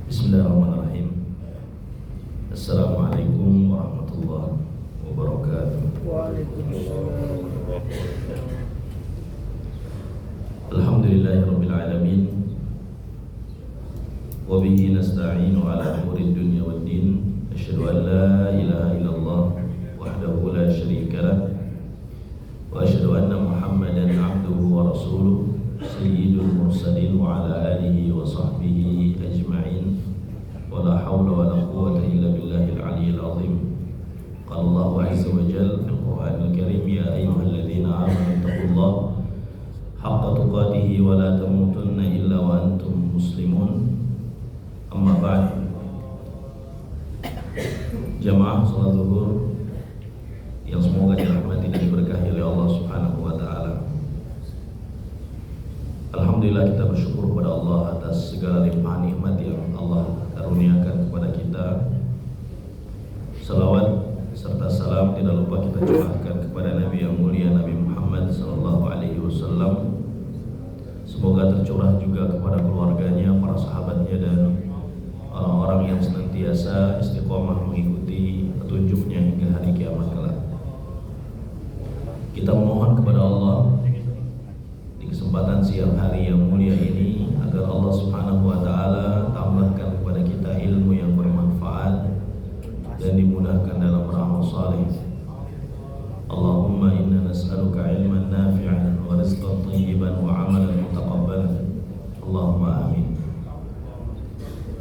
Bismillahirrahmanirrahim. Assalamualaikum warahmatullahi wabarakatuh. Waalaikumsalam. Alhamdulillahirabbil alamin. Wa bihi nasta'inu ala umuri dunya waddin. Asyhadu an la ilaha illallah wahdahu la syarika lah. Wa asyhadu anna Muhammadan 'abduhu wa rasuluh. Sayyidul mursalin wa ala alihi wa sahbihi ajma'in. Wa la hawla wa la quwwata illa billahil aliyyil azim. Qala Allahu 'azza wa jalla fil Qur'anil karim, ya ayyuhalladzina amanu taqullaha haqqa tuqatih wa la tamutunna illa wa antum muslimun. Amma ba'd. Jamaah salat zuhur yang semoga dirahmati dan diberkahi oleh Allah Subhanahu wa taala. Alhamdulillah, kita bersyukur kepada Allah atas segala limpahan nikmat yang Allah karuniakan kepada kita. Salawat serta salam tidak lupa kita curahkan kepada Nabi yang mulia, Nabi Muhammad sallallahu alaihi wasallam. Semoga tercurah juga kepada keluarganya, para sahabatnya, dan orang-orang yang senantiasa istiqomah mengikuti petunjuknya hingga hari kiamat kelak. Kita memohon kepada Allah di kesempatan siang hari yang mulia ini agar Allah Subhanahu wa taala tambahkan kepada kita ilmu yang bermanfaat dan dimudahkan dalam beramal saleh. Allahumma inna nas'aluka ilman nafi'an wa rizqan thayyiban wa amalan mutaqabbalan. Allahumma amin.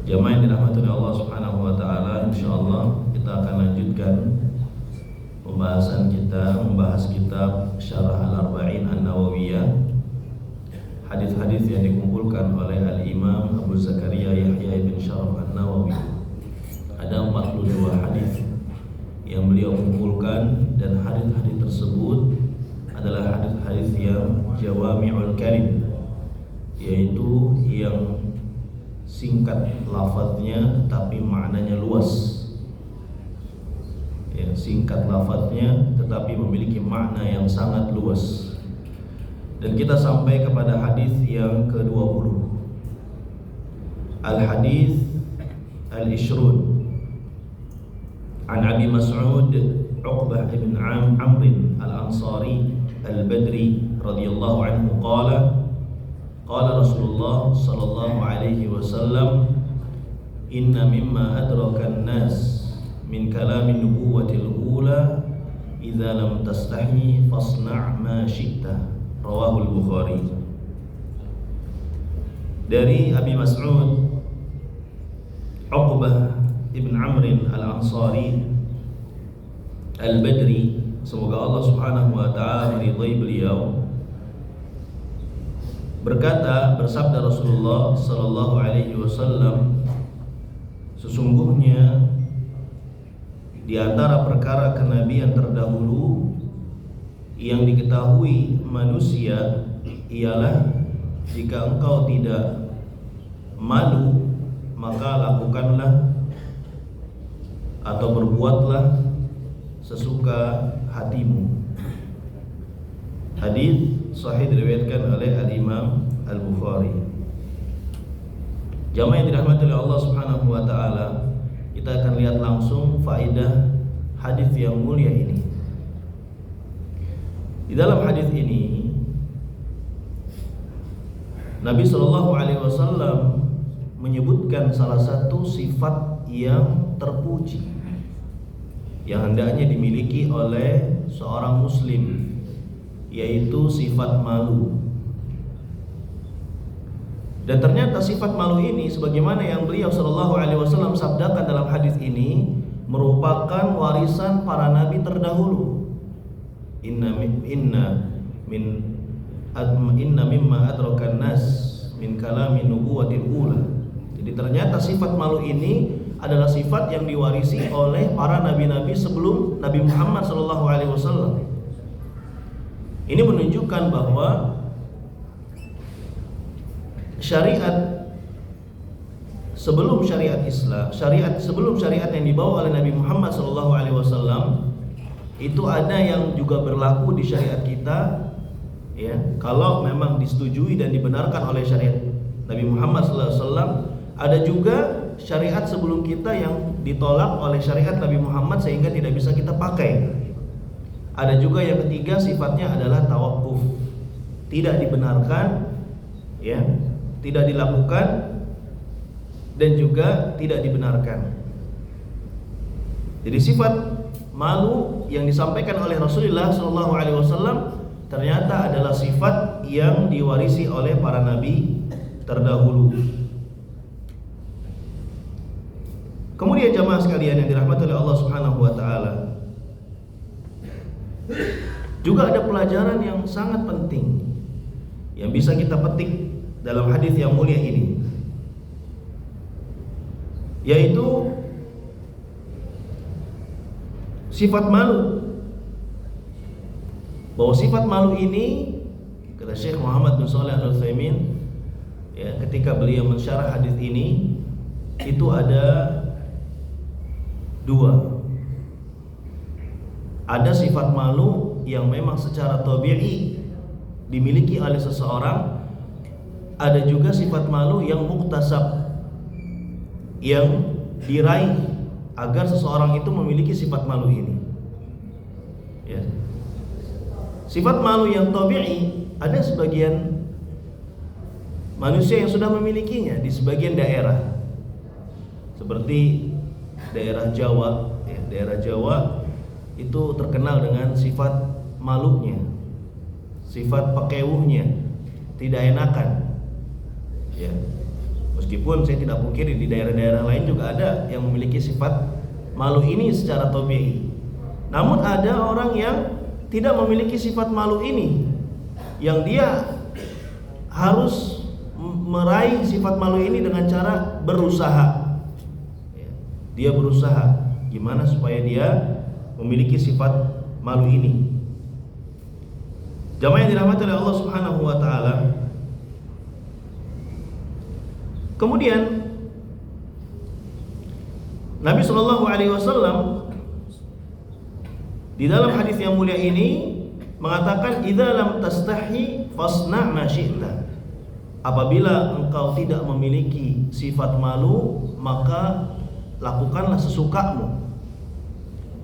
Jamaah yang dirahmati oleh Allah Subhanahu wa taala, insyaallah kita akan lanjutkan pembahasan kita membahas kitab Syarah Al-Arba'in An-Nawawiyah. Hadis-hadis yang dikumpulkan oleh Al-Imam Abu Zakaria Yahya bin Syaraf An-Nawawi. Ada 42 hadis yang beliau kumpulkan, dan hadis-hadis tersebut adalah hadis-hadis yang jawami'ul kalim, yaitu yang singkat lafadznya tapi maknanya luas. Ya, singkat lafadznya tetapi memiliki makna yang sangat luas. Dan kita sampai kepada hadis yang ke-20. Al-hadis al-ishrun an Abi Mas'ud Uqbah ibn Amr al-Ansari al-Badri radhiyallahu anhu qala Rasulullah sallallahu alaihi wasallam, inna mimma adraka an-nas min kalamin nubuwatil ula idza lam tastahi fasna' ma syi'ta. Rawahul Bukhari. Dari Abi Mas'ud Uqbah ibn Amr al-Ansari al-Badri, semoga Allah Subhanahu wa taala meridhai beliau, bersabda Rasulullah sallallahu alaihi wasallam, sesungguhnya di antara perkara kenabian terdahulu yang diketahui manusia ialah jika engkau tidak malu, maka lakukanlah atau berbuatlah sesuka hatimu. Hadis sahih diriwayatkan oleh Al-Imam Al-Bukhari. Jamaah yang dirahmati oleh Allah Subhanahu wa taala, kita akan lihat langsung faedah hadis yang mulia ini. Di dalam hadis ini Nabi Shallallahu Alaihi Wasallam menyebutkan salah satu sifat yang terpuji yang hendaknya dimiliki oleh seorang muslim, yaitu sifat malu. Dan ternyata sifat malu ini, sebagaimana yang beliau Shallallahu Alaihi Wasallam sabdakan dalam hadis ini, merupakan warisan para nabi terdahulu. Inna mimma adrakan nas min kalami nubuwatil ula. Jadi ternyata sifat malu ini adalah sifat yang diwarisi oleh para nabi-nabi sebelum Nabi Muhammad SAW. Ini menunjukkan bahwa syariat sebelum syariat Islam, sebelum syariat yang dibawa oleh Nabi Muhammad SAW, itu ada yang juga berlaku di syariat kita, ya, kalau memang disetujui dan dibenarkan oleh syariat Nabi Muhammad SAW. Ada juga syariat sebelum kita yang ditolak oleh syariat Nabi Muhammad sehingga tidak bisa kita pakai. Ada juga yang ketiga, sifatnya adalah tawakuf, tidak dibenarkan, ya, tidak dilakukan dan juga tidak dibenarkan. Jadi sifat malu yang disampaikan oleh Rasulullah SAW ternyata adalah sifat yang diwarisi oleh para nabi terdahulu. Kemudian jamaah sekalian yang dirahmati oleh Allah Subhanahu wa taala, juga ada pelajaran yang sangat penting yang bisa kita petik dalam hadis yang mulia ini, yaitu sifat malu. Bahwa sifat malu ini, kata Syekh Muhammad bin Shalih Al-Utsaimin, ya, ketika beliau mensyarah hadis ini, itu ada dua. Ada sifat malu yang memang secara tabi'i dimiliki oleh seseorang, ada juga sifat malu yang muktasab, yang diraih agar seseorang itu memiliki sifat malu ini. Ya. Sifat malu yang tabi'i, ada sebagian manusia yang sudah memilikinya di sebagian daerah, seperti daerah Jawa, ya, daerah Jawa itu terkenal dengan sifat malunya, sifat pakewuhnya, tidak enakan. Ya. Meskipun saya tidak pungkiri di daerah-daerah lain juga ada yang memiliki sifat malu ini secara tabi'i. Namun ada orang yang tidak memiliki sifat malu ini, yang dia harus meraih sifat malu ini dengan cara berusaha. Dia berusaha gimana supaya dia memiliki sifat malu ini. Jamaah yang dirahmati oleh Allah Subhanahu wa taala. Kemudian Nabi Shallallahu alaihi wasallam di dalam hadis yang mulia ini mengatakan, "Idza lam tastahi fasna' ma syi'ta." Apabila engkau tidak memiliki sifat malu, maka lakukanlah sesukamu.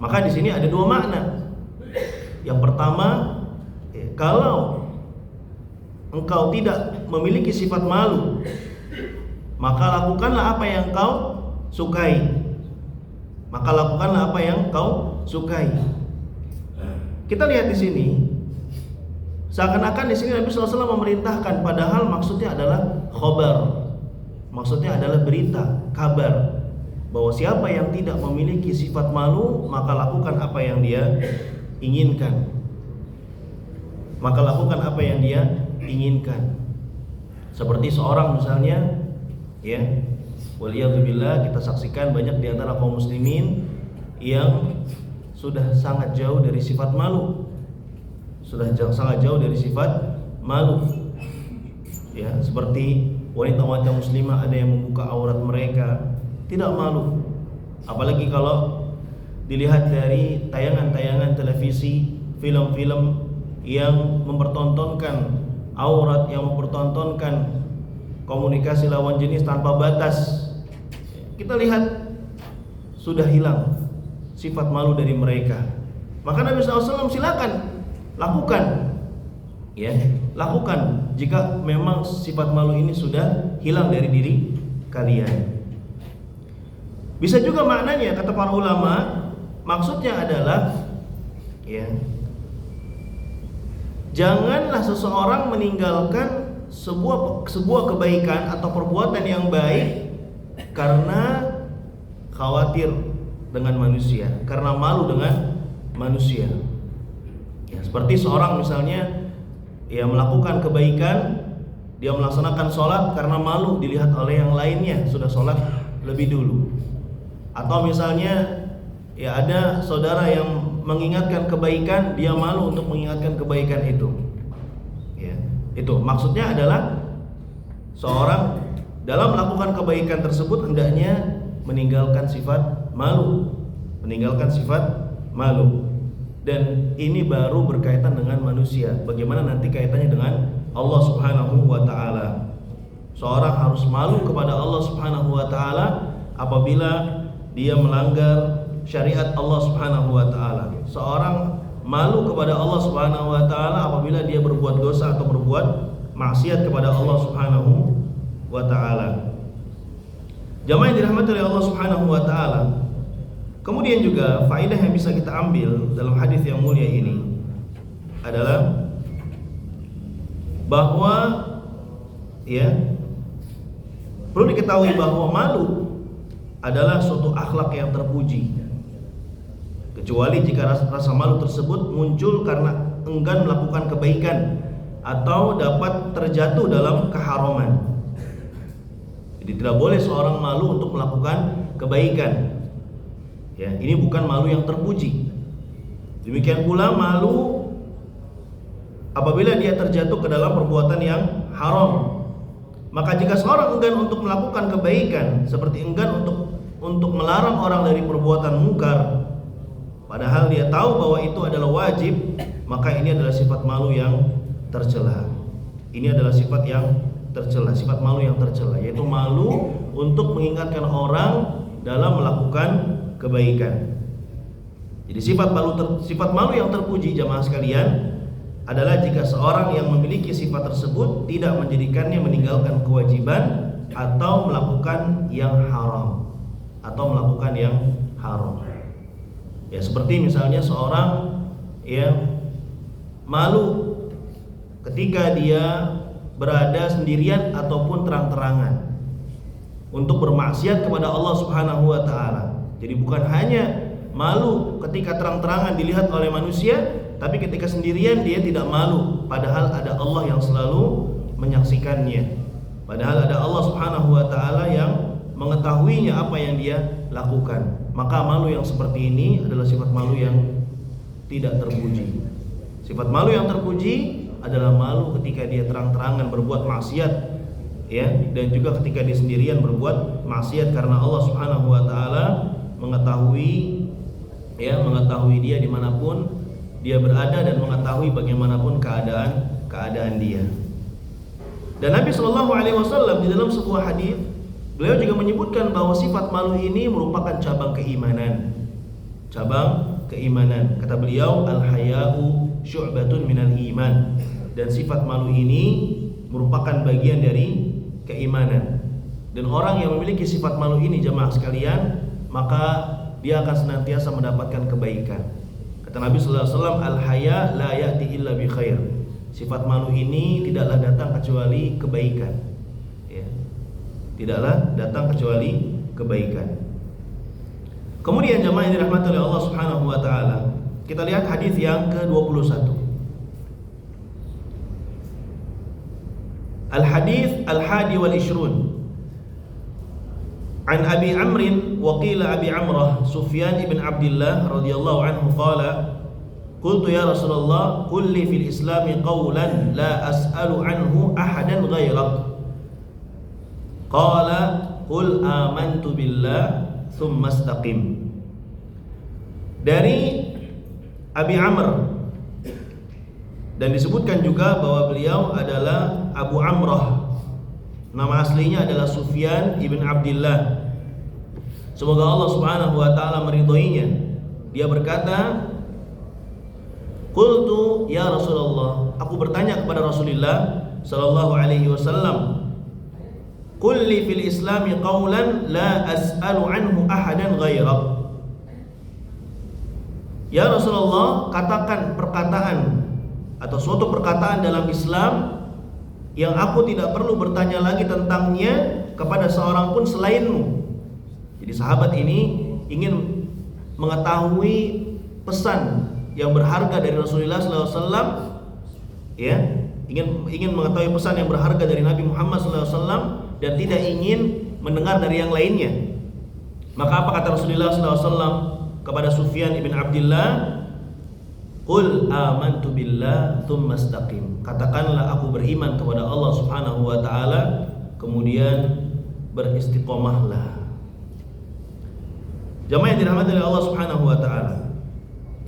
Maka di sini ada dua makna. Yang pertama, kalau engkau tidak memiliki sifat malu, maka lakukanlah apa yang kau sukai. Maka lakukanlah apa yang kau sukai. Kita lihat di sini, seakan-akan di sini Nabi SAW memerintahkan, padahal maksudnya adalah khobar, maksudnya adalah berita, kabar, bahwa siapa yang tidak memiliki sifat malu, maka lakukan apa yang dia inginkan. Maka lakukan apa yang dia inginkan. Seperti seorang misalnya, ya, waliyadzubillah, kita saksikan banyak di antara kaum muslimin yang sudah sangat jauh dari sifat malu. Sangat jauh dari sifat malu. Ya, seperti wanita-wanita muslimah ada yang membuka aurat mereka, tidak malu. Apalagi kalau dilihat dari tayangan-tayangan televisi, film-film yang mempertontonkan aurat, yang mempertontonkan komunikasi lawan jenis tanpa batas, kita lihat sudah hilang sifat malu dari mereka. Maka Nabi SAW silakan lakukan, ya, lakukan jika memang sifat malu ini sudah hilang dari diri kalian. Bisa juga maknanya, kata para ulama, maksudnya adalah, ya, janganlah seseorang meninggalkan sebuah kebaikan atau perbuatan yang baik karena khawatir dengan manusia, karena malu dengan manusia. Ya, seperti seorang misalnya, ya, melakukan kebaikan, dia melaksanakan sholat karena malu dilihat oleh yang lainnya sudah sholat lebih dulu. Atau misalnya, ya, ada saudara yang mengingatkan kebaikan, dia malu untuk mengingatkan kebaikan itu. Ya, itu maksudnya adalah seorang dalam melakukan kebaikan tersebut hendaknya meninggalkan sifat malu, Dan ini baru berkaitan dengan manusia. Bagaimana nanti kaitannya dengan Allah Subhanahu wa taala? Seorang harus malu kepada Allah Subhanahu wa taala apabila dia melanggar syariat Allah Subhanahu wa taala. Seorang malu kepada Allah Subhanahu wa taala apabila dia berbuat dosa atau berbuat maksiat kepada Allah Subhanahu wa taala. Jamaah yang dirahmati oleh Allah Subhanahu wa taala. Kemudian juga faedah yang bisa kita ambil dalam hadis yang mulia ini adalah bahwa perlu diketahui bahwa malu adalah suatu akhlak yang terpuji, kecuali jika rasa malu tersebut muncul karena enggan melakukan kebaikan atau dapat terjatuh dalam keharaman. Jadi tidak boleh seorang malu untuk melakukan kebaikan. Ini bukan malu yang terpuji. Demikian pula malu apabila dia terjatuh ke dalam perbuatan yang haram. Maka jika seorang enggan untuk melakukan kebaikan, seperti enggan untuk melarang orang dari perbuatan mungkar, padahal dia tahu bahwa itu adalah wajib, maka ini adalah sifat malu yang tercela. Ini adalah sifat yang tercela, sifat malu yang tercela, yaitu malu untuk mengingatkan orang dalam melakukan kebaikan. Jadi sifat malu yang terpuji jamaah sekalian adalah jika seorang yang memiliki sifat tersebut tidak menjadikannya meninggalkan kewajiban atau melakukan yang haram. Seperti misalnya seorang malu ketika dia berada sendirian ataupun terang-terangan untuk bermaksiat kepada Allah Subhanahu wa taala. Jadi bukan hanya malu ketika terang-terangan dilihat oleh manusia, tapi ketika sendirian dia tidak malu, padahal ada Allah yang selalu menyaksikannya. Padahal ada Allah Subhanahu wa taala yang mengetahuinya apa yang dia lakukan. Maka malu yang seperti ini adalah sifat malu yang tidak terpuji. Sifat malu yang terpuji adalah malu ketika dia terang-terangan berbuat maksiat, dan juga ketika dia sendirian berbuat maksiat, karena Allah Subhanahu wa taala mengetahui dia dimanapun dia berada dan mengetahui bagaimanapun keadaan dia. Dan Nabi Shallallahu Alaihi Wasallam di dalam sebuah hadis beliau juga menyebutkan bahwa sifat malu ini merupakan cabang keimanan. Kata beliau, al-haya'u syu'batun minal iman. Dan sifat malu ini merupakan bagian dari keimanan. Dan orang yang memiliki sifat malu ini jamaah sekalian, maka dia akan senantiasa mendapatkan kebaikan. Kata Nabi sallallahu alaihi wasallam, al-haya la ya'ti illa bi khair. Sifat malu ini tidaklah datang kecuali kebaikan. Tidaklah datang kecuali kebaikan. Kemudian jamaah yang dirahmati oleh Allah Subhanahu wa taala, kita lihat hadis yang ke-21. Al-hadis al-hadi wal ishrun. An Abi Amr wa qila Abi Amrah Sufyan ibn Abdullah radhiyallahu anhu qala qultu ya Rasulullah qul li fil Islam qawlan la as'alu anhu ahadan ghairak. Qala qul amantu billah thumma istaqim. Dari Abi Amr, dan disebutkan juga bahwa beliau adalah Abu Amrah. Nama aslinya adalah Sufyan ibn Abdullah. Semoga Allah Subhanahu wa taala meridhoinya. Dia berkata, qultu ya Rasulullah, aku bertanya kepada Rasulullah sallallahu alaihi wasallam, qul li fil Islami qawlan la as'alu anhu ahadan ghairak. Ya Rasulullah, katakan perkataan atau suatu perkataan dalam Islam yang aku tidak perlu bertanya lagi tentangnya kepada seorang pun selainmu. Jadi sahabat ini ingin mengetahui pesan yang berharga dari Rasulullah SAW, ingin mengetahui pesan yang berharga dari Nabi Muhammad SAW dan tidak ingin mendengar dari yang lainnya. Maka apa kata Rasulullah SAW kepada Sufyan ibn Abdullah? Qul amantu billah thumma istaqim. Katakanlah aku beriman kepada Allah Subhanahu wa taala, kemudian beristiqomahlah. Jamaah yang dirahmati oleh Allah Subhanahu wa taala,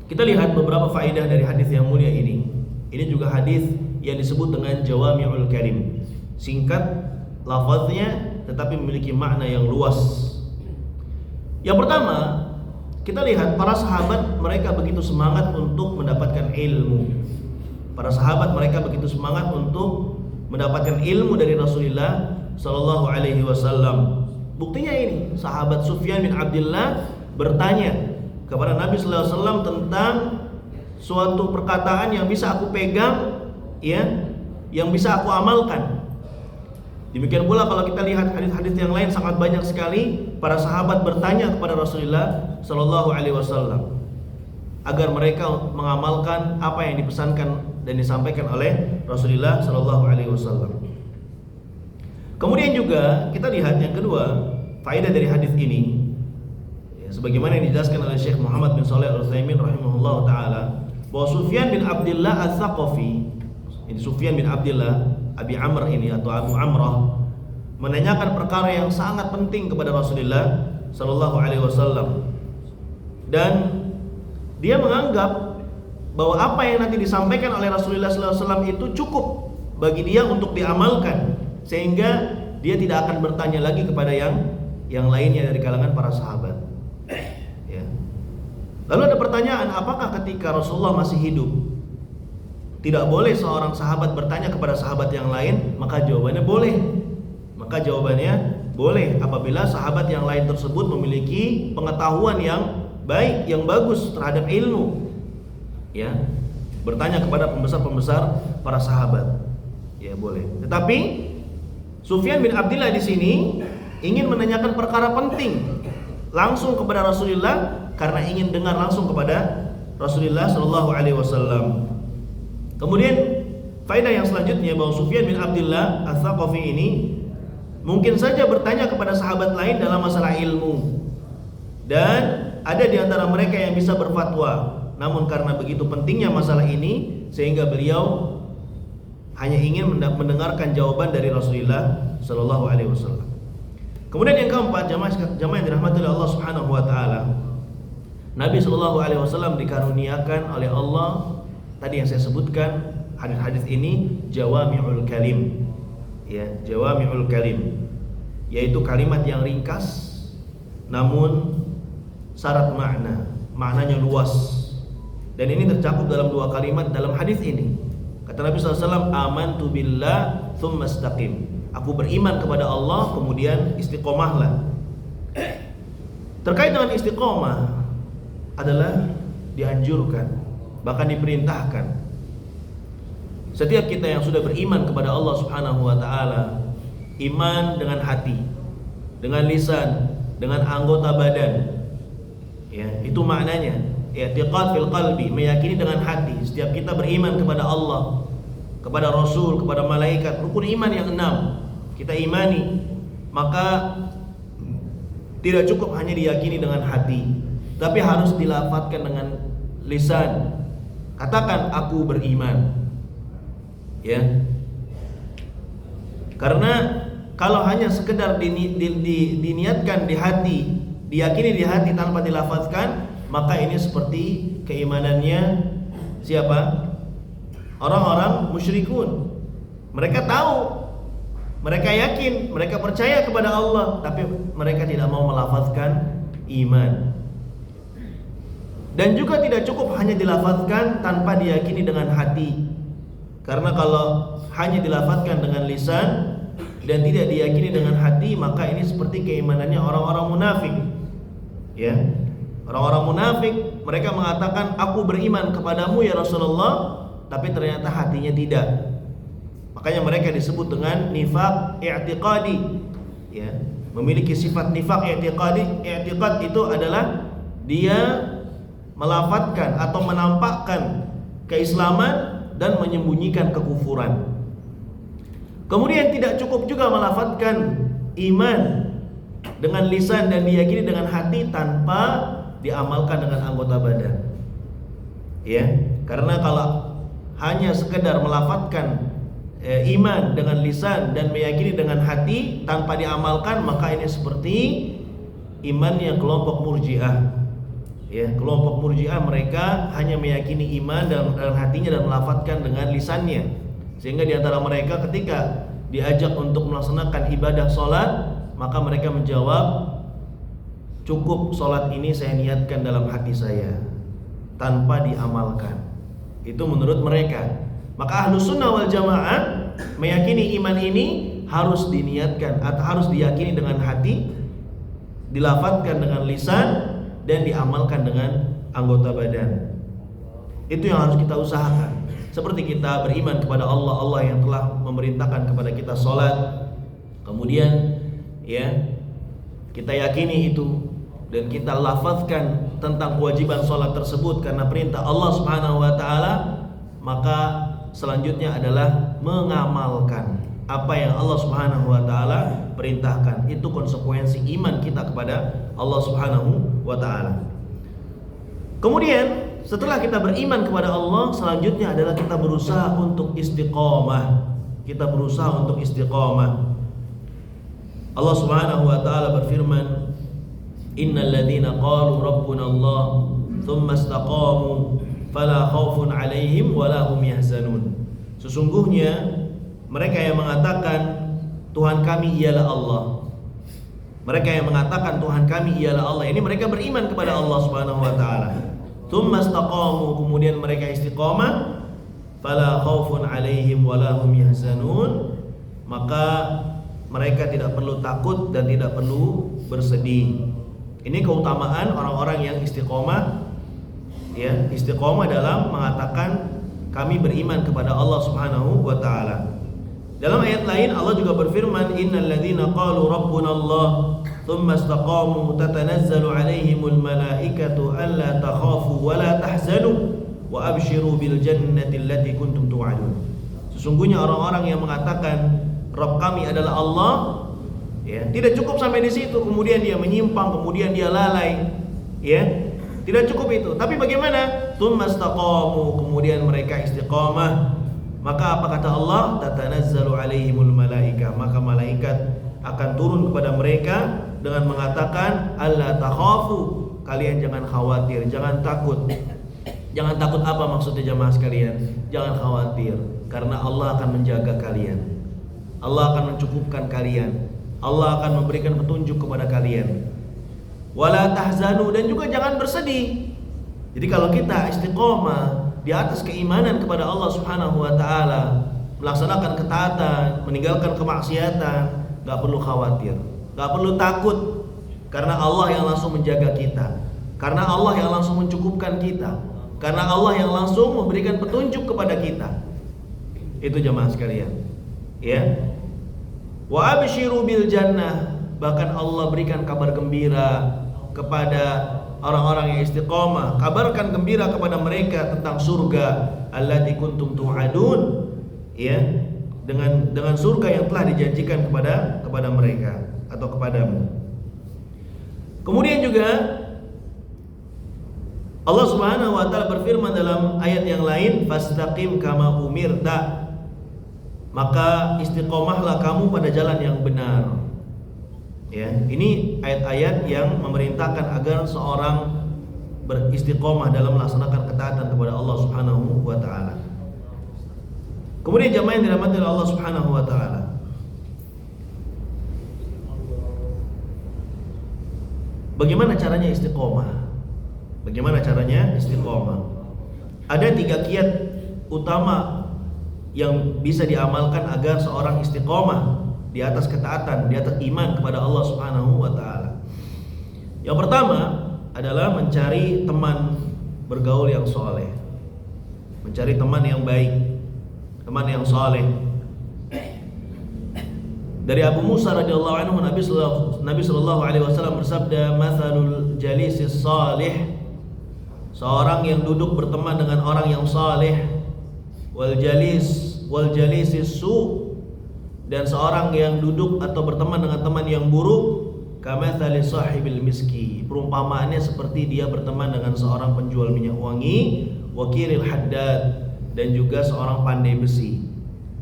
kita lihat beberapa faedah dari hadis yang mulia ini. Ini juga hadis yang disebut dengan Jawami'ul Kalim. Singkat lafaznya tetapi memiliki makna yang luas. Yang pertama, kita lihat para sahabat mereka begitu semangat untuk mendapatkan ilmu. Para sahabat mereka begitu semangat untuk mendapatkan ilmu dari Rasulullah Sallallahu Alaihi Wasallam. Buktinya ini, sahabat Sufyan bin Abdullah bertanya kepada Nabi Sallallahu Alaihi Wasallam tentang suatu perkataan yang bisa aku pegang, ya, yang bisa aku amalkan. Demikian pula kalau kita lihat hadis-hadis yang lain, sangat banyak sekali para sahabat bertanya kepada Rasulullah Sallallahu Alaihi Wasallam agar mereka mengamalkan apa yang dipesankan dan disampaikan oleh Rasulullah Sallallahu Alaihi Wasallam. Kemudian juga kita lihat yang kedua, faedah dari hadis ini, ya, sebagaimana yang dijelaskan oleh Syekh Muhammad bin Shalih Al-Utsaimin rahimahullah taala, bahwa Sufyan bin Abdullah Ats-Tsaqafi, ini Sufyan bin Abdullah Abi Amr ini atau Abu Amrah, menanyakan perkara yang sangat penting kepada Rasulullah Sallallahu Alaihi Wasallam, dan dia menganggap bahwa apa yang nanti disampaikan oleh Rasulullah Sallallahu Alaihi Wasallam itu cukup bagi dia untuk diamalkan, sehingga dia tidak akan bertanya lagi kepada yang lainnya dari kalangan para sahabat. Ya. Lalu ada pertanyaan, apakah ketika Rasulullah masih hidup tidak boleh seorang sahabat bertanya kepada sahabat yang lain? Maka jawabannya boleh. Maka jawabannya boleh apabila sahabat yang lain tersebut memiliki pengetahuan yang baik, yang bagus terhadap ilmu. Ya, bertanya kepada pembesar-pembesar para sahabat. Ya, boleh. Tetapi Sufyan bin Abdullah di sini ingin menanyakan perkara penting langsung kepada Rasulullah karena ingin dengar langsung kepada Rasulullah Shallallahu Alaihi Wasallam. Kemudian faedah yang selanjutnya, bahwa Sufyan bin Abdullah Ats-Tsaqafi ini mungkin saja bertanya kepada sahabat lain dalam masalah ilmu, dan ada di antara mereka yang bisa berfatwa. Namun karena begitu pentingnya masalah ini, sehingga beliau hanya ingin mendengarkan jawaban dari Rasulullah Shallallahu Alaihi Wasallam. Kemudian yang keempat, jamaah yang dirahmati oleh Allah Subhanahu Wa Taala, Nabi Shallallahu Alaihi Wasallam dikaruniakan oleh Allah, tadi yang saya sebutkan hadis-hadis ini, jawami'ul kalim, ya, jawami'ul kalim, yaitu kalimat yang ringkas namun syarat makna, maknanya luas. Dan ini tercakup dalam dua kalimat dalam hadis ini. Kata Nabi SAW, amantu billah tsumma istaqim. Aku beriman kepada Allah, kemudian istiqomahlah. Terkait dengan istiqomah adalah dianjurkan, bahkan diperintahkan. Setiap kita yang sudah beriman kepada Allah Subhanahu wa taala, iman dengan hati, dengan lisan, dengan anggota badan, ya, itu maknanya i'tiqad fil qalbi, meyakini dengan hati. Setiap kita beriman kepada Allah, kepada Rasul, kepada malaikat, rukun iman yang 6 kita imani, maka tidak cukup hanya diyakini dengan hati, tapi harus dilafadzkan dengan lisan. Katakan aku beriman, ya. Karena kalau hanya sekedar diniatkan di hati, diyakini di hati tanpa dilafadzkan, maka ini seperti keimanannya siapa? Orang-orang musyrikun. Mereka tahu, mereka yakin, mereka percaya kepada Allah, tapi mereka tidak mau melafadzkan iman. Dan juga tidak cukup hanya dilafadzkan tanpa diyakini dengan hati. Karena kalau hanya dilafadzkan dengan lisan dan tidak diyakini dengan hati, maka ini seperti keimanannya orang-orang munafik. Ya. Orang-orang munafik, mereka mengatakan aku beriman kepadamu ya Rasulullah, tapi ternyata hatinya tidak. Makanya mereka disebut dengan nifaq i'tiqadi, ya, memiliki sifat nifaq i'tiqadi. I'tiqad itu adalah dia melafadzkan atau menampakkan keislaman dan menyembunyikan kekufuran. Kemudian tidak cukup juga melafadzkan iman dengan lisan dan diyakini dengan hati tanpa diamalkan dengan anggota badan. Ya, karena kalau hanya sekedar melafadzkan iman dengan lisan dan meyakini dengan hati tanpa diamalkan, maka ini seperti imannya kelompok Murji'ah. Ya, kelompok Murji'ah mereka hanya meyakini iman dalam hatinya dan melafadzkan dengan lisannya. Sehingga di antara mereka ketika diajak untuk melaksanakan ibadah sholat, maka mereka menjawab cukup sholat ini saya niatkan dalam hati saya tanpa diamalkan. Itu menurut mereka. Maka Ahlus Sunnah wal Jamaah meyakini iman ini harus diniatkan atau harus diyakini dengan hati, dilafadzkan dengan lisan, dan diamalkan dengan anggota badan. Itu yang harus kita usahakan. Seperti kita beriman kepada Allah, Allah yang telah memerintahkan kepada kita sholat, kemudian ya kita yakini itu dan kita lafadzkan tentang kewajiban sholat tersebut karena perintah Allah Subhanahu wa taala, maka selanjutnya adalah mengamalkan apa yang Allah Subhanahu wa taala perintahkan. Itu konsekuensi iman kita kepada Allah Subhanahu wa taala. Kemudian setelah kita beriman kepada Allah, selanjutnya adalah kita berusaha untuk istiqomah. Kita berusaha untuk istiqomah. Allah Subhanahu wa taala berfirman, "Innal ladzina qalu rabbuna Allah, tsumma istaqamu, fala khaufun 'alaihim wala hum yahzanun." Sesungguhnya mereka yang mengatakan Tuhan kami ialah Allah. Mereka yang mengatakan Tuhan kami ialah Allah, ini mereka beriman kepada Allah Subhanahu wa taala. Tsumma istaqamu, kemudian mereka istiqamah, fala khaufun 'alaihim wala hum yahzanun, maka mereka tidak perlu takut dan tidak perlu bersedih. Ini keutamaan orang-orang yang istiqomah, ya, istiqomah dalam mengatakan kami beriman kepada Allah Subhanahu wa taala. Dalam ayat lain Allah juga berfirman, innal ladzina qalu rabbuna Allah tsumma istaqamu tatanazzalu 'alaihimul malaikatu alla takhafu wa la tahzanu wa abshiru bil jannati allati kuntum tu'adun. Sesungguhnya orang-orang yang mengatakan Rabb kami adalah Allah, ya, tidak cukup sampai di situ, kemudian dia menyimpang, kemudian dia lalai, ya. Tidak cukup itu. Tapi bagaimana? Tsumma istaqamu, kemudian mereka istiqamah. Maka apa kata Allah? Tatanazzalu 'alaihimul malaika, maka malaikat akan turun kepada mereka dengan mengatakan alla takhafu, kalian jangan khawatir, jangan takut. Jangan takut apa maksudnya jamaah sekalian? Jangan khawatir, karena Allah akan menjaga kalian. Allah akan mencukupkan kalian. Allah akan memberikan petunjuk kepada kalian. Wala tahzanu, dan juga jangan bersedih. Jadi kalau kita istiqomah di atas keimanan kepada Allah Subhanahu wa taala, melaksanakan ketaatan, meninggalkan kemaksiatan, enggak perlu khawatir, enggak perlu takut, karena Allah yang langsung menjaga kita, karena Allah yang langsung mencukupkan kita, karena Allah yang langsung memberikan petunjuk kepada kita. Itu jamaah sekalian, ya. Wa abshiru bil jannah, bahkan Allah berikan kabar gembira kepada orang-orang yang istiqomah. Kabarkan gembira kepada mereka tentang surga allati kuntum tu'adun, ya, dengan surga yang telah dijanjikan kepada mereka atau kepadamu. Kemudian juga Allah Subhanahu wa taala berfirman dalam ayat yang lain, fastaqim kama umirta, maka istiqomahlah kamu pada jalan yang benar. Ya, ini ayat-ayat yang memerintahkan agar seorang beristiqomah dalam melaksanakan ketaatan kepada Allah Subhanahu wa taala. Kemudian jamaah yang dirahmati oleh Allah Subhanahu wa taala, bagaimana caranya istiqomah? Bagaimana caranya istiqomah? Ada 3 kiat utama yang bisa diamalkan agar seorang istiqomah di atas ketaatan, di atas iman kepada Allah Subhanahu wa taala. Yang pertama adalah mencari teman bergaul yang soleh, mencari teman yang baik, teman yang soleh. Dari Abu Musa radhiyallahu anhu, Nabi sallallahu alaihi wasallam bersabda, "Matsalul jalisis salih," seorang yang duduk berteman dengan orang yang saleh, wal jalisis su, dan seorang yang duduk atau berteman dengan teman yang buruk, kamatsali sahibil miski, perumpamaannya seperti dia berteman dengan seorang penjual minyak wangi, wakiril haddad, dan juga seorang pandai besi.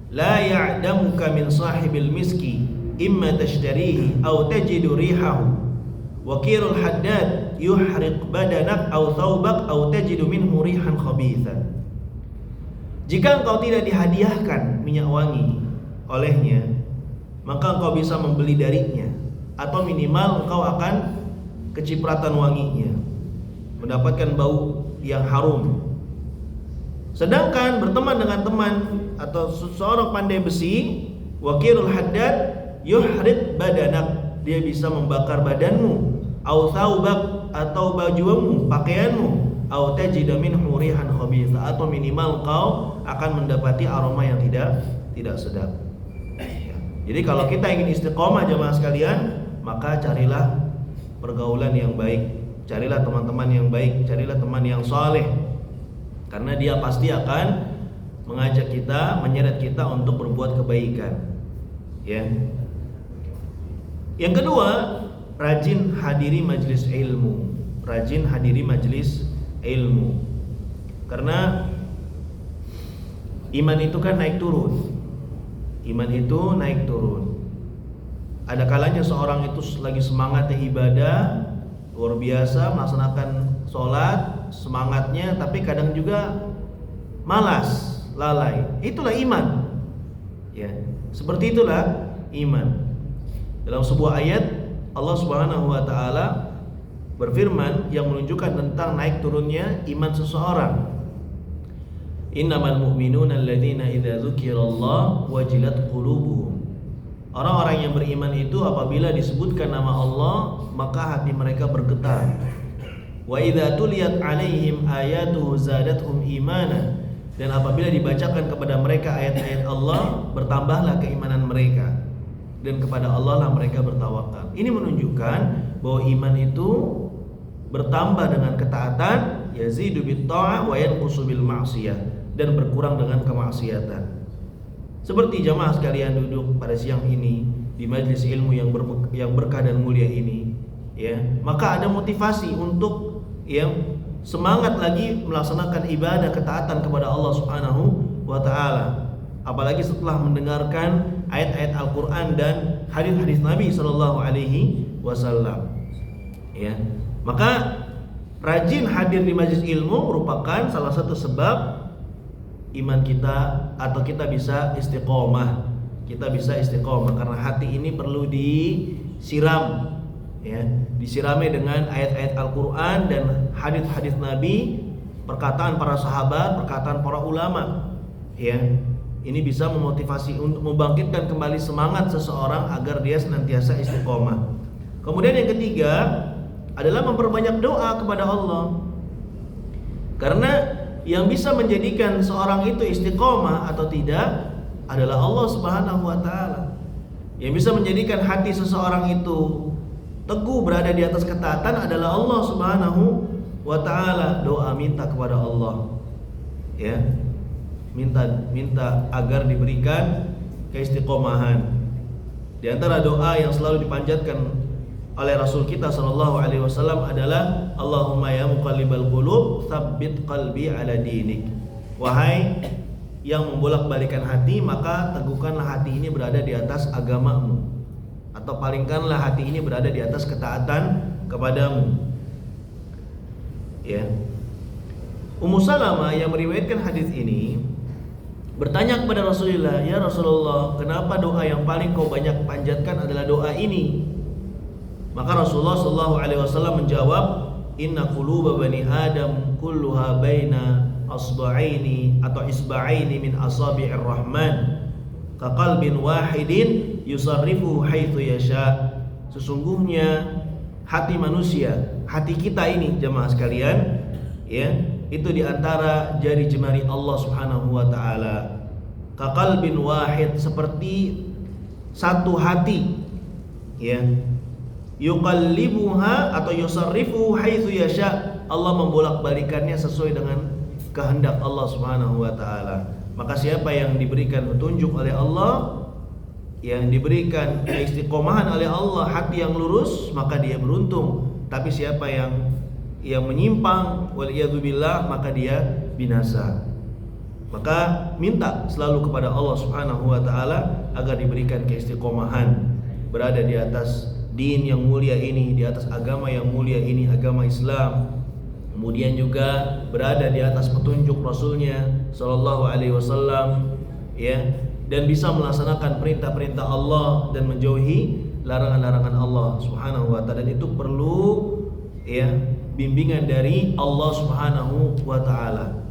La ya'damuka min sahibil miski imma tashtarihi aw tajidu rihahu, wakirul haddad yuhriq badanak aw thawbak aw tajidu minhu rihan khabithan. Jika engkau tidak dihadiahkan minyak wangi olehnya, maka engkau bisa membeli darinya, atau minimal engkau akan kecipratan wanginya, mendapatkan bau yang harum. Sedangkan berteman dengan teman atau seorang pandai besi, wakirul haddad yuhrid badanak, dia bisa membakar badanmu, au thawbak, atau bajumu, pakaianmu, au tajida minhu rihan khabitha, atau minimal kau akan mendapati aroma yang tidak sedap. Jadi kalau kita ingin istiqomah jamaah sekalian, maka carilah pergaulan yang baik, carilah teman-teman yang baik, carilah teman yang saleh, karena dia pasti akan mengajak kita, menyeret kita untuk berbuat kebaikan. Ya. Yang kedua, rajin hadiri majelis ilmu. Rajin hadiri majelis ilmu. Karena iman itu kan naik turun. Iman itu naik turun. Ada kalanya seorang itu lagi semangatnya ibadah, luar biasa melaksanakan sholat, semangatnya, tapi kadang juga malas, lalai. Itulah iman. Ya, seperti itulah iman. Dalam sebuah ayat Allah Subhanahu wa taala berfirman yang menunjukkan tentang naik turunnya iman seseorang. Innamal mu'minuna alladzina idza dzukirallah wajilat qulubuhum. Orang-orang yang beriman itu apabila disebutkan nama Allah maka hati mereka bergetar. Wa idza tuliyat 'alaihim ayatuhu zadatuhum imana. Dan apabila dibacakan kepada mereka ayat-ayat Allah, bertambahlah keimanan mereka, dan kepada Allah lah mereka bertawakal. Ini menunjukkan bahwa iman itu bertambah dengan ketaatan, yazidu bit ta'ah wa yanqusu bil ma'siyah, dan berkurang dengan kemaksiatan. Seperti jamaah sekalian duduk pada siang ini di majelis ilmu yang berkah dan mulia ini, ya, maka ada motivasi untuk yang semangat lagi melaksanakan ibadah ketaatan kepada Allah Subhanahu wa taala. Apalagi setelah mendengarkan ayat-ayat Al-Qur'an dan hadis-hadis Nabi sallallahu alaihi wasallam. Ya. Maka rajin hadir di majelis ilmu merupakan salah satu sebab iman kita, atau kita bisa istiqomah. Kita bisa istiqomah karena hati ini perlu disiram, ya, disirami dengan ayat-ayat Al-Qur'an dan hadis-hadis Nabi, perkataan para sahabat, perkataan para ulama. Ya. Ini bisa memotivasi untuk membangkitkan kembali semangat seseorang agar dia senantiasa istiqomah. Kemudian yang ketiga adalah memperbanyak doa kepada Allah. Karena yang bisa menjadikan seorang itu istiqomah atau tidak adalah Allah Subhanahu wa taala. Yang bisa menjadikan hati seseorang itu teguh berada di atas ketaatan adalah Allah Subhanahu wa taala. Doa minta kepada Allah. Ya. Minta agar diberikan keistiqomahan. Di antara doa yang selalu dipanjatkan oleh Rasul kita sallallahu alaihi wasallam adalah Allahumma ya muqallibal qulub tsabbit qalbi ala dinik. Wahai yang membolak-balikan hati, maka teguhkanlah hati ini berada di atas agamamu, atau palingkanlah hati ini berada di atas ketaatan kepadamu. Ya. Ummu Salamah yang meriwayatkan hadis ini bertanya kepada Rasulullah, "Ya Rasulullah, kenapa doa yang paling kau banyak panjatkan adalah doa ini?" Maka Rasulullah sallallahu alaihi wasallam menjawab, "Inna quluba bani Adam kulluha baina asba'aini atau isba'aini min asabi'ir rahman, ka qalbin wahidin yusarrifu haitsu yasha." Sesungguhnya hati manusia, hati kita ini jemaah sekalian, ya, itu di antara jari jemari Allah Subhanahu wa taala. Ka qalbin wahid, seperti satu hati, ya. Yuqallibuha atau yusarrifu haitsu yasha, Allah membolak-balikannya sesuai dengan kehendak Allah Subhanahu wa taala. Maka siapa yang diberikan petunjuk oleh Allah, yang diberikan keistiqomahan oleh Allah, hati yang lurus, maka dia beruntung. Tapi siapa yang menyimpang, waliyadzubillah, maka dia binasa. Maka minta selalu kepada Allah Subhanahu wa taala agar diberikan keistiqomahan berada di atas din yang mulia ini, di atas agama yang mulia ini, agama Islam. Kemudian juga berada di atas petunjuk Rasulnya sallallahu alaihi wasallam, ya, dan bisa melaksanakan perintah-perintah Allah dan menjauhi larangan-larangan Allah Subhanahu wa taala. Dan itu perlu ya bimbingan dari Allah Subhanahu wa taala.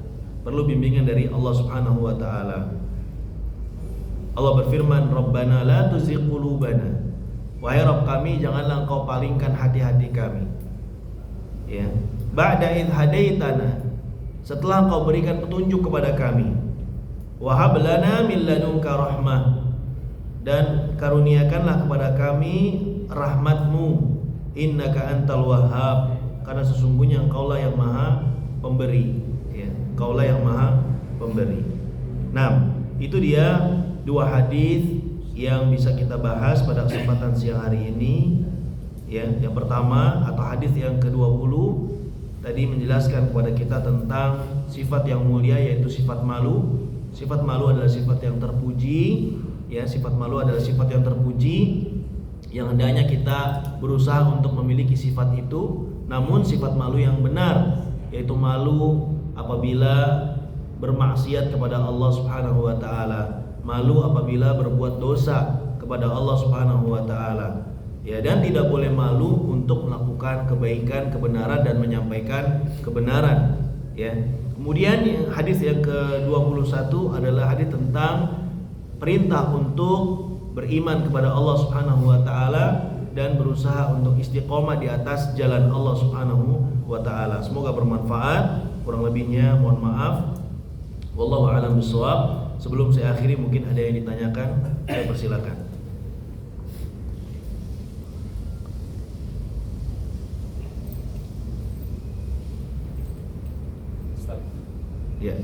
Perlu bimbingan dari Allah Subhanahu wa taala. Allah berfirman, "Rabbana la tuzigh qulubana." Wahai Rabb kami, janganlah Engkau palingkan hati-hati kami. Ya. Ba'da idh hadaitana. Setelah Engkau berikan petunjuk kepada kami. Wa hab lana min ladunka rahmah. Dan karuniakanlah kepada kami rahmat-Mu. Innaka antal wahhab. Karena sesungguhnya Engkaulah yang Maha Pemberi. Ya, Engkaulah yang Maha Pemberi. Nah, itu dia dua hadis yang bisa kita bahas pada kesempatan siang hari ini. Ya, yang pertama atau hadis yang ke-20 tadi menjelaskan kepada kita tentang sifat yang mulia, yaitu sifat malu. Sifat malu adalah sifat yang terpuji. Ya, sifat malu adalah sifat yang terpuji yang hendaknya kita berusaha untuk memiliki sifat itu. Namun sifat malu yang benar, yaitu malu apabila bermaksiat kepada Allah Subhanahu wa taala, malu apabila berbuat dosa kepada Allah Subhanahu wa taala. Ya, dan tidak boleh malu untuk melakukan kebaikan, kebenaran dan menyampaikan kebenaran. Ya. Kemudian hadis yang ke-21 adalah hadis tentang perintah untuk beriman kepada Allah Subhanahu wa taala dan berusaha untuk istiqomah di atas jalan Allah Subhanahu wa taala. Semoga bermanfaat. Kurang lebihnya mohon maaf. Wallahu a'lam bishawab. Sebelum saya akhiri, mungkin ada yang ditanyakan, saya persilakan. Ustaz. Ya.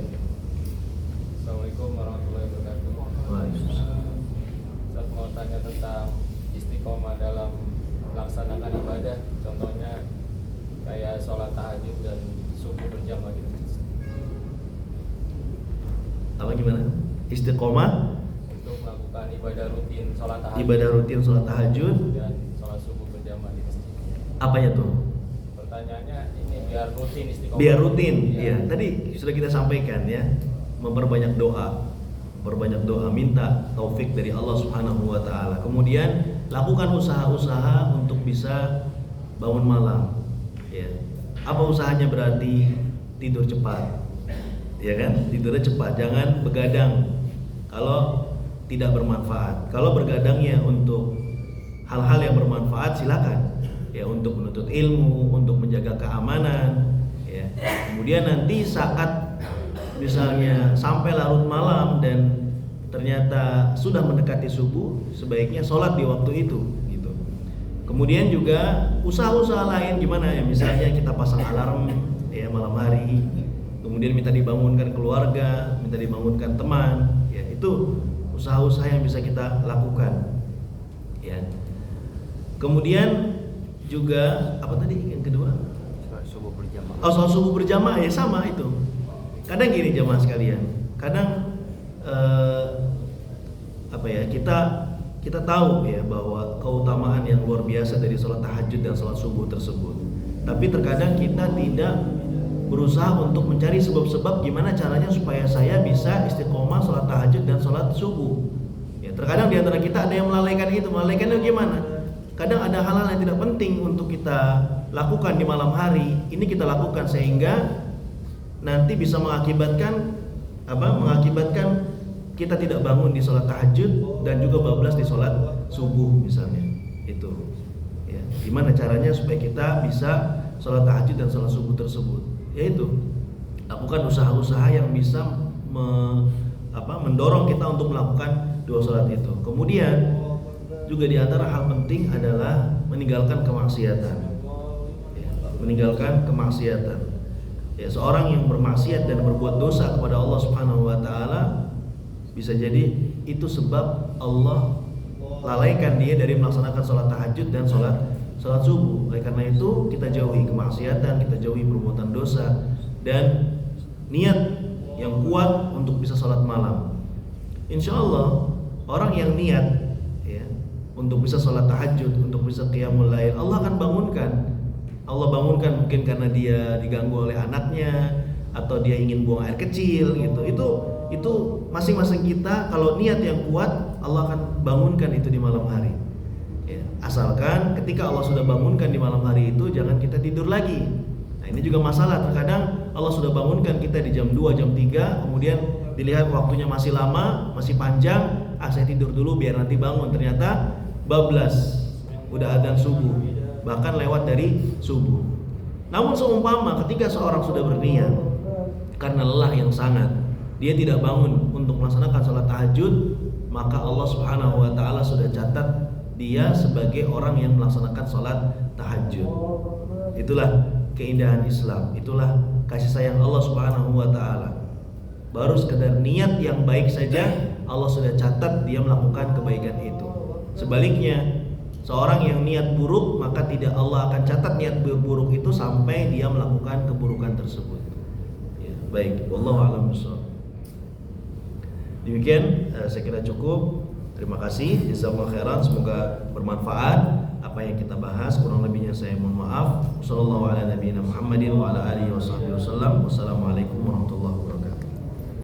Assalamualaikum warahmatullahi wabarakatuh. Waalaikumsalam. Ustaz mau tanya tentang istiqomah dalam melaksanakan ibadah, contohnya kayak sholat tahajud dan subuh berjamaah gitu. Apa gimana? Istiqomah Untuk melakukan ibadah rutin sholat tahajud. Ibadah rutin sholat tahajud Dan sholat subuh berjamaah di masjid. apanya tuh? Pertanyaannya ini biar rutin istiqomah. Biar rutin. Ya. Ya, tadi sudah kita sampaikan ya. Memperbanyak doa. Memperbanyak doa, minta taufik dari Allah Subhanahu wa taala. Kemudian lakukan usaha-usaha untuk bisa bangun malam. Ya. Apa usahanya? Berarti tidur cepat. Ya kan? Tidurnya cepat, jangan begadang kalau tidak bermanfaat. Kalau bergadangnya untuk hal-hal yang bermanfaat, silakan. Ya, untuk menuntut ilmu, untuk menjaga keamanan, ya. Kemudian nanti saat misalnya sampai larut malam dan ternyata sudah mendekati subuh, sebaiknya sholat di waktu itu gitu. Kemudian juga usaha-usaha lain gimana ya, misalnya kita pasang alarm ya malam hari, kemudian minta dibangunkan keluarga, minta dibangunkan teman, ya itu usaha-usaha yang bisa kita lakukan. Ya. Kemudian juga apa tadi yang kedua? Sholat subuh berjamaah. Oh, soal subuh berjamaah ya sama itu. Kadang gini jamaah sekalian, kadang kita tahu ya bahwa keutamaan yang luar biasa dari sholat tahajud dan sholat subuh tersebut. Tapi terkadang kita tidak berusaha untuk mencari sebab-sebab gimana caranya supaya saya bisa istiqomah sholat tahajud dan sholat subuh. Ya, terkadang di antara kita ada yang melalaikan itu. Melalaikannya gimana? Kadang ada hal-hal yang tidak penting untuk kita lakukan di malam hari. Ini kita lakukan sehingga nanti bisa mengakibatkan kita tidak bangun di sholat tahajud dan juga bablas di sholat subuh misalnya. Itu ya, gimana caranya supaya kita bisa sholat tahajud dan sholat subuh tersebut, yaitu lakukan usaha-usaha yang bisa mendorong kita untuk melakukan dua sholat itu. Kemudian juga di antara hal penting adalah meninggalkan kemaksiatan ya, meninggalkan kemaksiatan. Ya, seorang yang bermaksiat dan berbuat dosa kepada Allah Subhanahu wa taala, bisa jadi itu sebab Allah lalaikan dia dari melaksanakan sholat tahajud dan sholat subuh. Oleh karena itu kita jauhi kemaksiatan, kita jauhi perbuatan dosa, dan niat yang kuat untuk bisa sholat malam. Insya Allah orang yang niat ya, untuk bisa sholat tahajud, untuk bisa qiyamul lail, Allah akan bangunkan. Allah bangunkan mungkin karena dia diganggu oleh anaknya atau dia ingin buang air kecil gitu. Itu masing-masing kita kalau niat yang kuat, Allah akan bangunkan itu di malam hari. Ya. Asalkan ketika Allah sudah bangunkan di malam hari itu, jangan kita tidur lagi. Nah, ini juga masalah. Terkadang Allah sudah bangunkan kita di jam 2, jam 3, kemudian dilihat waktunya masih lama, masih panjang, saya tidur dulu biar nanti bangun. Ternyata bablas, udah adzan subuh, bahkan lewat dari subuh. Namun seumpama ketika seorang sudah berniat karena lelah yang sangat, dia tidak bangun untuk melaksanakan sholat tahajud, maka Allah Subhanahu wa taala sudah catat dia sebagai orang yang melaksanakan sholat tahajud. Itulah keindahan Islam, itulah kasih sayang Allah Subhanahu wa taala. Baru sekedar niat yang baik saja Allah sudah catat dia melakukan kebaikan itu. Sebaliknya, seorang yang niat buruk, maka tidak Allah akan catat niat buruk itu sampai dia melakukan keburukan tersebut. Ya, baik, wallahu a'lam bishawab. Demikian saya kira cukup. Terima kasih, jazakallahu khairan, semoga bermanfaat apa yang kita bahas. Kurang lebihnya saya mohon maaf. Wassallallahu ala nabiyina Muhammadin wa ala alihi wasallam. Wassalamualaikum warahmatullahi wabarakatuh.